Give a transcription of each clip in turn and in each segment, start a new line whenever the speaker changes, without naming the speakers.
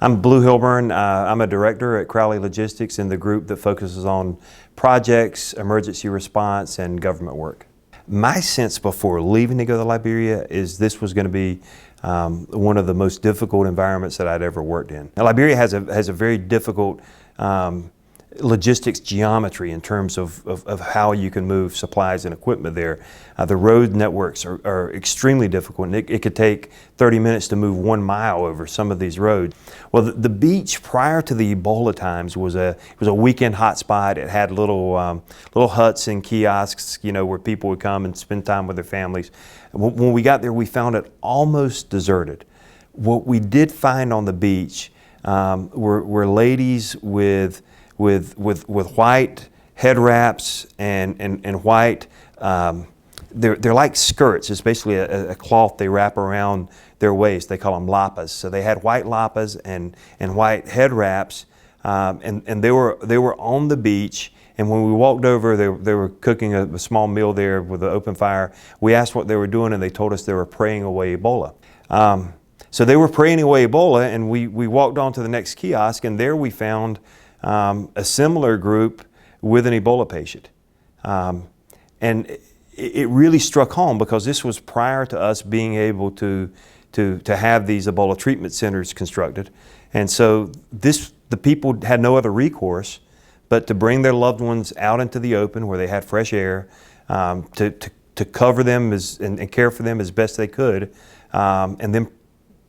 I'm Bleu Hilburn. I'm a director at Crowley Logistics in the group that focuses on projects, emergency response, and government work. My sense before leaving to go to Liberia is this was going to be one of the most difficult environments that I'd ever worked in. Now, Liberia has a very difficult logistics geometry in terms of how you can move supplies and equipment there. The road networks are extremely difficult, and it could take 30 minutes to move 1 mile over some of these roads. Well, the beach prior to the Ebola times was a weekend hotspot. It had little huts and kiosks, where people would come and spend time with their families. When we got there, we found it almost deserted. What we did find on the beach were ladies with white head wraps and white, they're like skirts. It's basically a cloth they wrap around their waist. They call them lapas. So they had white lapas and white head wraps, and they were on the beach. And when we walked over, they were cooking a small meal there with an open fire. We asked what they were doing, and they told us they were praying away Ebola. So they were praying away Ebola, and we walked on to the next kiosk, and there we found a similar group with an Ebola patient. And it really struck home because this was prior to us being able to have these Ebola treatment centers constructed. And so the people had no other recourse but to bring their loved ones out into the open where they had fresh air, to cover them and care for them as best they could, and then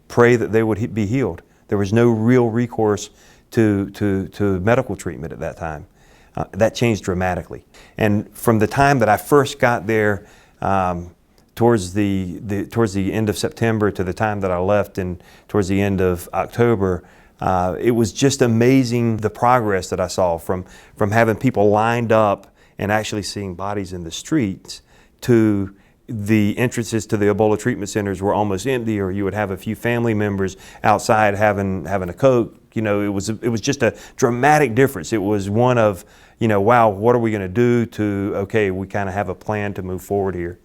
pray that they would be healed. There was no real recourse to medical treatment at that time. That changed dramatically. And from the time that I first got there, towards the end of September to the time that I left and towards the end of October, it was just amazing the progress that I saw from having people lined up and actually seeing bodies in the streets to the entrances to the Ebola treatment centers were almost empty, or you would have a few family members outside having a Coke. It was just a dramatic difference. It was one of, wow, what are we going to do okay, we kind of have a plan to move forward here.